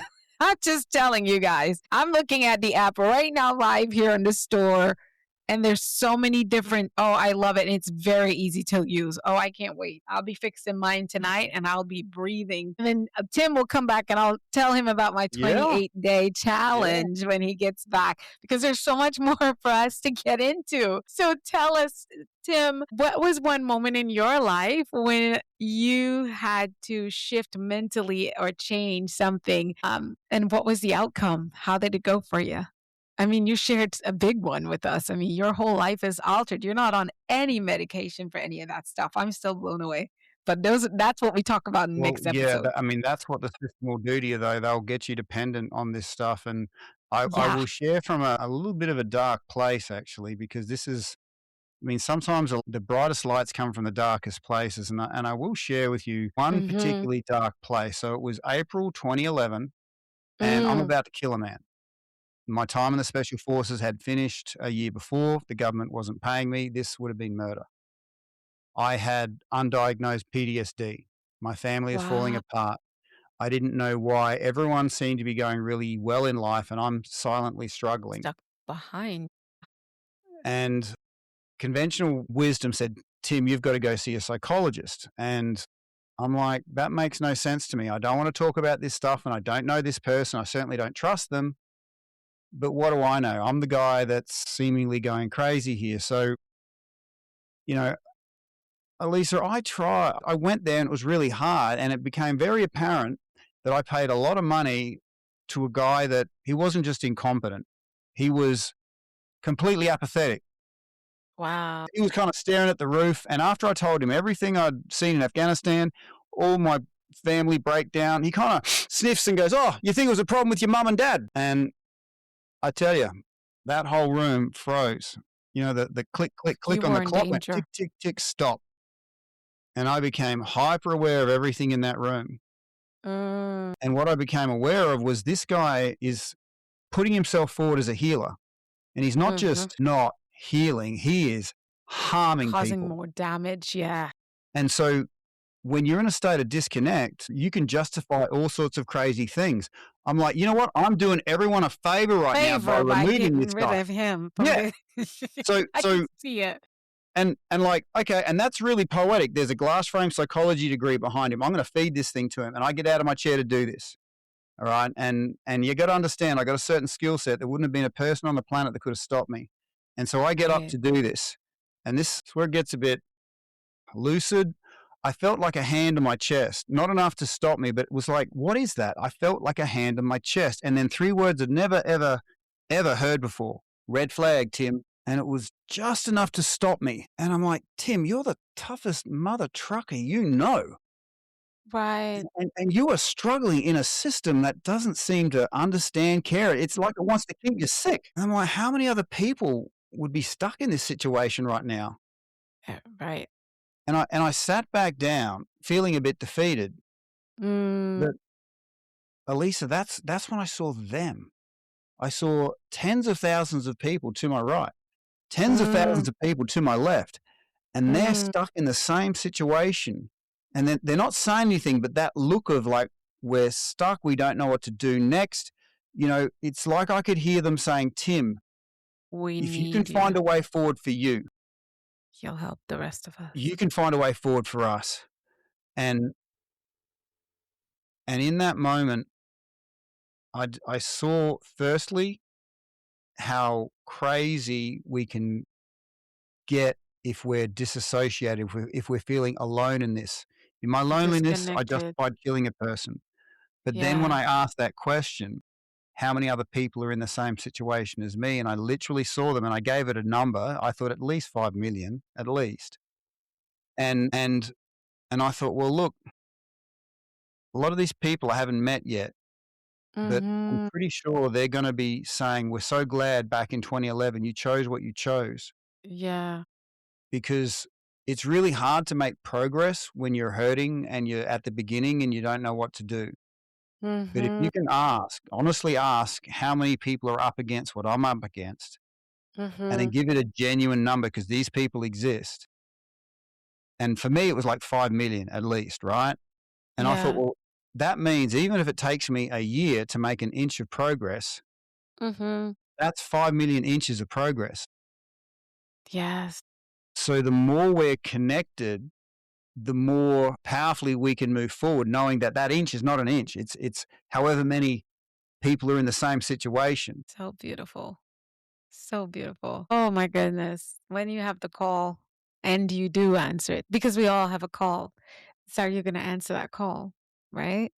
I'm just telling you guys. I'm looking at the app right now live here in the store. And there's so many different, oh, I love it. And it's very easy to use. Oh, I can't wait. I'll be fixing mine tonight and I'll be breathing. And then Tim will come back and I'll tell him about my Yeah, 28-day yeah. challenge when he gets back because there's so much more for us to get into. So tell us, Tim, what was one moment in your life when you had to shift mentally or change something? And what was the outcome? How did it go for you? I mean, you shared a big one with us. I mean, your whole life is altered. You're not on any medication for any of that stuff. I'm still blown away. But that's what we talk about in Well, next yeah, episode. I mean, that's what the system will do to you, though. They'll get you dependent on this stuff. And I Yeah. will share from a little bit of a dark place, actually, because this is, I mean, sometimes the brightest lights come from the darkest places. And I will share with you one Mhm. particularly dark place. So it was April 2011, and I'm Mm. about to kill a man. My time in the Special Forces had finished a year before. The government wasn't paying me. This would have been murder. I had undiagnosed PTSD. My family is falling Wow. apart. I didn't know why everyone seemed to be going really well in life and I'm silently struggling. Stuck behind. And conventional wisdom said, Tim, you've got to go see a psychologist. And I'm like, that makes no sense to me. I don't want to talk about this stuff and I don't know this person. I certainly don't trust them. But what do I know? I'm the guy that's seemingly going crazy here. So, you know, Alisa, I went there and it was really hard. And it became very apparent that I paid a lot of money to a guy that he wasn't just incompetent, he was completely apathetic. Wow. He was kind of staring at the roof. And after I told him everything I'd seen in Afghanistan, all my family breakdown, he kind of sniffs and goes, "Oh, you think it was a problem with your mum and dad?" And I tell you, that whole room froze. You know, the click, click, You click on were the in clock went tick, danger. tick, tick, stop. And I became hyper aware of everything in that room. Mm. And what I became aware of was this guy is putting himself forward as a healer. And he's not Mhm. just not healing, he is harming Causing people. more damage. Yeah. And so when you're in a state of disconnect, you can justify all sorts of crazy things. I'm like, you know what? I'm doing everyone a favor right now by Favor by removing getting this rid guy. of him from Yeah. the So I can so see it. and like, okay, and that's really poetic. There's a glass frame psychology degree behind him. I'm going to feed this thing to him, and I get out of my chair to do this. All right, and you got to understand, I got a certain skill set. There wouldn't have been a person on the planet that could have stopped me, and so I get up Right. to do this, and this is where it gets a bit lucid. I felt like a hand on my chest, not enough to stop me, but it was like, what is that? I felt like a hand on my chest, and then three words I'd never, ever, ever heard before: red flag, Tim. And it was just enough to stop me. And I'm like, Tim, you're the toughest mother trucker you know. Right. And you are struggling in a system that doesn't seem to understand care. It's like it wants to keep you sick. And I'm like, how many other people would be stuck in this situation right now? Right. And I sat back down, feeling a bit defeated. Mm. But Alisa, that's when I saw them. I saw tens of thousands of people to my right, tens of Mm. thousands of people to my left, and they're Mm. stuck in the same situation. And then they're not saying anything, but that look of like, we're stuck, we don't know what to do next. You know, it's like I could hear them saying, Tim, We if you can need you. find a way forward for you, You'll help the rest of us. you can find a way forward for us. And and in that moment, I saw firstly how crazy we can get if we're disassociated, if we're feeling alone in this. In my loneliness, I Disconnected. justified killing a person. But then when Yeah. I asked that question, how many other people are in the same situation as me? And I literally saw them and I gave it a number. I thought at least 5 million, at least. And I thought, well, look, a lot of these people I haven't met yet, but I'm Mm-hmm. pretty sure they're going to be saying, we're so glad back in 2011 you chose what you chose, Yeah. because it's really hard to make progress when you're hurting and you're at the beginning and you don't know what to do. But if Mm-hmm. you can ask, honestly ask how many people are up against what I'm up against, and then Mm-hmm. give it a genuine number because these people exist. And for me, it was like 5 million at least, right? And I thought, Yeah. well, that means even if it takes me a year to make an inch of progress, Mm-hmm. that's 5 million inches of progress. Yes. So the more we're connected, the more powerfully we can move forward, knowing that that inch is not an inch. It's however many people are in the same situation. So beautiful. So beautiful. Oh my goodness. When you have the call and you do answer it, because we all have a call. So you're going to answer that call, right?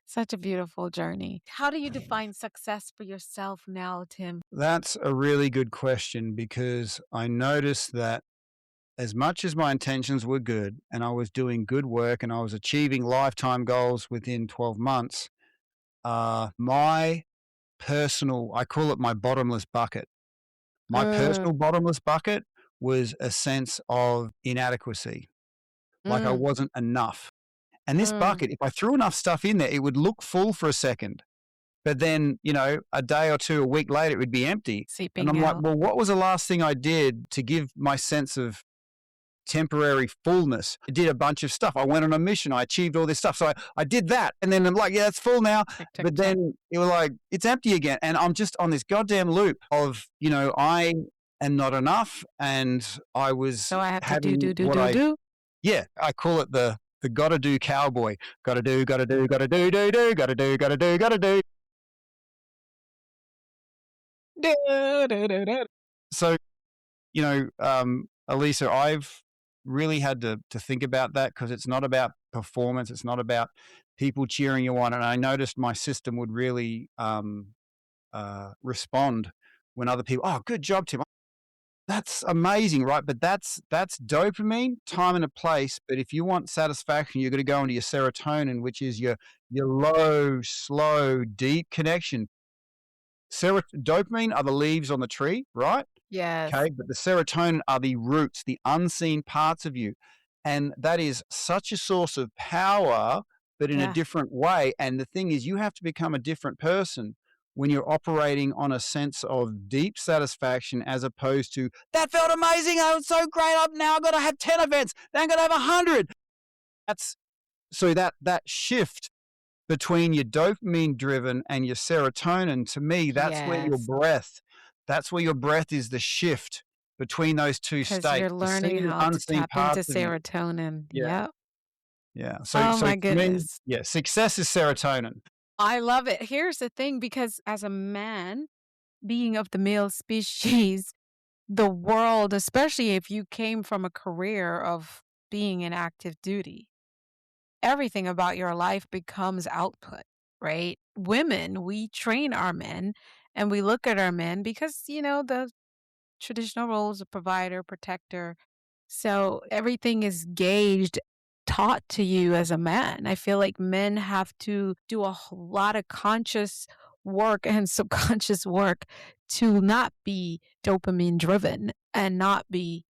Such a beautiful journey. How do you define success for yourself now, Tim? That's a really good question because I noticed that as much as my intentions were good and I was doing good work and I was achieving lifetime goals within 12 months, my personal, I call it my bottomless bucket. My Mm, personal bottomless bucket was a sense of inadequacy, like I mm, wasn't enough. And this mm. bucket, if I threw enough stuff in there, it would look full for a second. But then, a day or two, a week later, it would be empty. And Seeping I'm like, out. well, what was the last thing I did to give my sense of temporary fullness? I did a bunch of stuff. I went on a mission. I achieved all this stuff. So I did that. And then I'm like, yeah, it's full now. Check, check, But check. then it was like, it's empty again. And I'm just on this goddamn loop of, I am not enough. And I was So I have to do, having do, do, do, do. yeah, I call it the gotta do cowboy. Gotta do, gotta do, gotta do, gotta do, gotta do, gotta do. Do, do, do, do. So, Alisa, I've really had to think about that because it's not about performance. It's not about people cheering you on. And I noticed my system would really respond when other people, oh, good job, Tim. That's amazing, right? But that's dopamine, time and a place. But if you want satisfaction, you're going to go into your serotonin, which is your low, slow, deep connection. Dopamine are the leaves on the tree, right? Yes. Okay, but the serotonin are the roots, the unseen parts of you. And that is such a source of power, but in a Yeah. different way. And the thing is, you have to become a different person when you're operating on a sense of deep satisfaction as opposed to, that felt amazing. I was so great. I've got to have 10 events. Then I'm going to have 100. That's so that shift between your dopamine driven and your serotonin, to me, Yes. that's where your breath is the shift between those two Because you're states, the learning seen and how to unseen tap into parts of you. serotonin. Yeah. Yep. Yeah. So Oh so my to me, goodness. yeah, success is serotonin. I love it. Here's the thing, because as a man, being of the male species, the world, especially if you came from a career of being in active duty, everything about your life becomes output, right? Women, we train our men and we look at our men because, the traditional roles of provider, protector. So everything is gauged, taught to you as a man. I feel like men have to do a whole lot of conscious work and subconscious work to not be dopamine driven and not be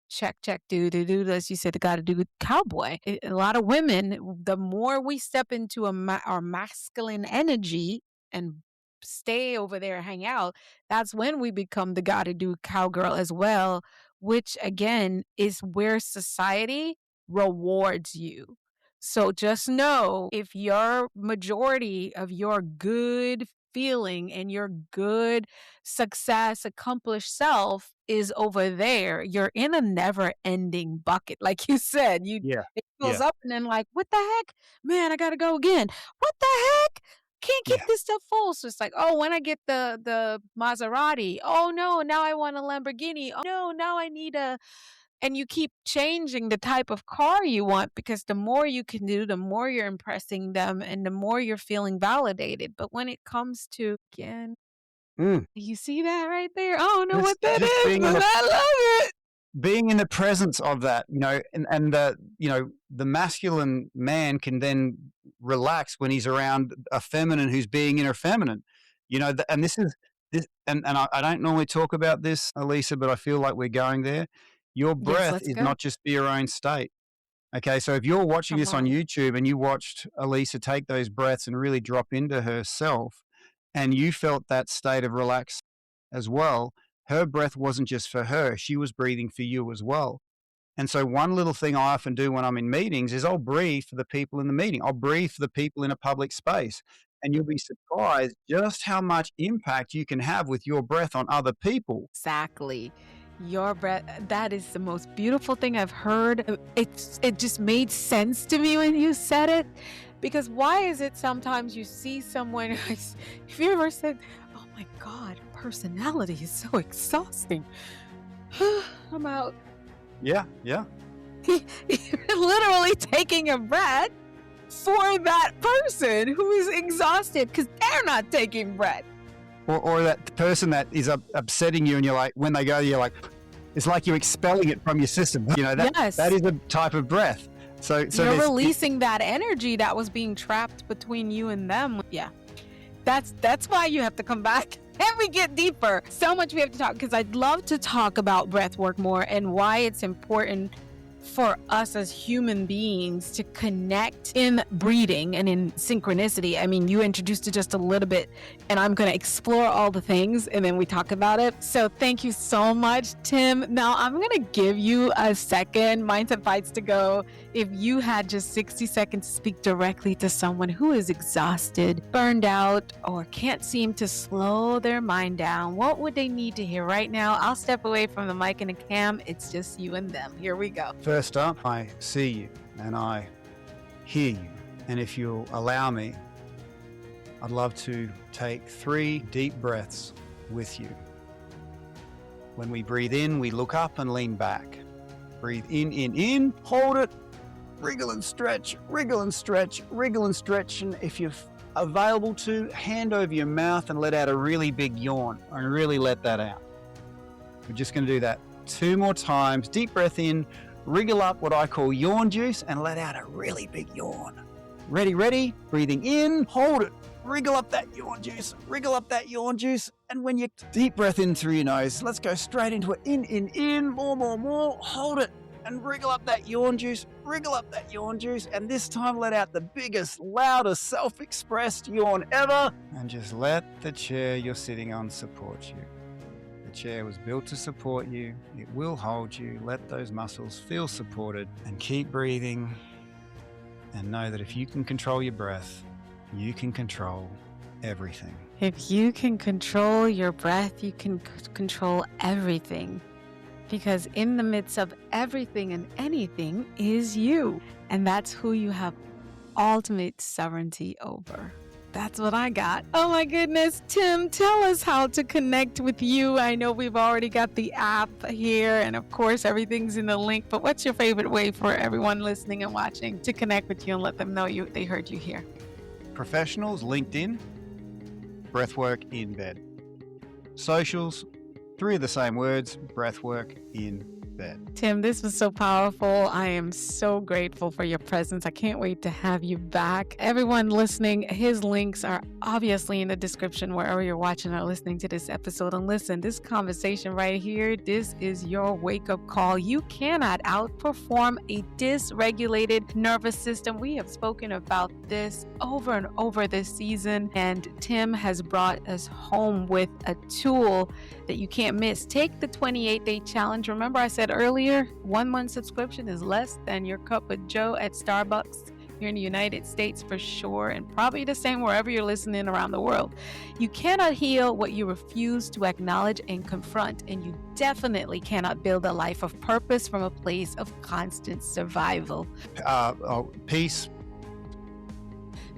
check, check, do, as you said, got to do cowboy. A lot of women, the more we step into our masculine energy and stay over there, hang out, that's when we become the got to do cowgirl as well, which again is where society rewards you. So just know, if your majority of your good feeling and your good success, accomplished self is over there, you're in a never ending bucket. Like you said, Yeah. it fills Yeah. up and then like, what the heck? Man, I gotta go again. What the heck? can't keep this stuff full. So it's like, oh, when I get the Maserati, oh no, now I want a Lamborghini. Oh no, now I need and you keep changing the type of car you want, because the more you can do, the more you're impressing them and the more you're feeling validated. But when it comes to, again, you see that right there? I don't know what that is, but I love it. Being in the presence of that, and the masculine man can then relax when he's around a feminine who's being inner feminine, and this, and I don't normally talk about this, Alisa, but I feel like we're going there. Your breath is not just for your own state. Okay, so if you're watching this on YouTube and you watched Alisa take those breaths and really drop into herself, and you felt that state of relax as well, her breath wasn't just for her. She was breathing for you as well. And so one little thing I often do when I'm in meetings is I'll breathe for the people in the meeting. I'll breathe for the people in a public space. And you'll be surprised just how much impact you can have with your breath on other people. Exactly. Your breath, that is the most beautiful thing I've heard. It just made sense to me when you said it. Because why is it sometimes you see someone, if you ever said, oh my God, personality is so exhausting. I'm out. Yeah. You're literally taking a breath for that person who is exhausted because they're not taking breath. Or that person that is upsetting you, and you're like, when they go, you're like, it's like you're expelling it from your system. That is a type of breath. So you're releasing that energy that was being trapped between you and them. Yeah. That's why you have to come back and we get deeper. So much we have to talk, because I'd love to talk about breath work more and why it's important for us as human beings to connect in breathing and in synchronicity. I mean, you introduced it just a little bit, and I'm going to explore all the things and then we talk about it. So thank you so much, Tim. Now I'm going to give you a second, Mindset Fights, to go. If you had just 60 seconds to speak directly to someone who is exhausted, burned out, or can't seem to slow their mind down, what would they need to hear right now? I'll step away from the mic and the cam. It's just you and them. Here we go. First up, I see you and I hear you. And if you'll allow me, I'd love to take 3 deep breaths with you. When we breathe in, we look up and lean back. Breathe in, hold it, wriggle and stretch, wriggle and stretch, wriggle and stretch. And if you're available to, hand over your mouth and let out a really big yawn, and really let that out. We're just going to do that 2 more times. Deep breath in, wriggle up what I call yawn juice, and let out a really big yawn. Ready? Breathing in, hold it, wriggle up that yawn juice, wriggle up that yawn juice. And when you deep breath in through your nose, let's go straight into it. In, more, hold it, and wriggle up that yawn juice, wriggle up that yawn juice. And this time let out the biggest, loudest, self-expressed yawn ever. And just let the chair you're sitting on support you. The chair was built to support you. It will hold you. Let those muscles feel supported, and keep breathing. And know that if you can control your breath, you can control everything. If you can control your breath, you can control everything. Because in the midst of everything and anything is you. And that's who you have ultimate sovereignty over. That's what I got. Oh my goodness. Tim, tell us how to connect with you. I know we've already got the app here, and of course everything's in the link, but what's your favorite way for everyone listening and watching to connect with you and let them know they heard you here? Professionals, LinkedIn, breathwork in bed. Socials, 3 of the same words, breathwork in bed. Tim, this was so powerful. I am so grateful for your presence. I can't wait to have you back. Everyone listening, his links are obviously in the description wherever you're watching or listening to this episode. And listen, this conversation right here, this is your wake-up call. You cannot outperform a dysregulated nervous system. We have spoken about this over and over this season, and Tim has brought us home with a tool that you can't miss. Take the 28-day challenge. Remember I said earlier, 1 month subscription is less than your cup of Joe at Starbucks here in the United States for sure, and probably the same wherever you're listening around the world. You cannot heal what you refuse to acknowledge and confront, and you definitely cannot build a life of purpose from a place of constant survival. Peace.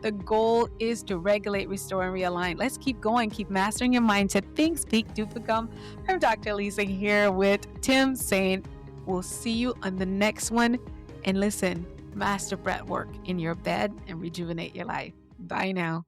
The goal is to regulate, restore, and realign. Let's keep going. Keep mastering your mindset. Think, speak, do become. I'm Dr. Alisa here with Tim saying we'll see you on the next one. And listen, master breath work in your bed and rejuvenate your life. Bye now.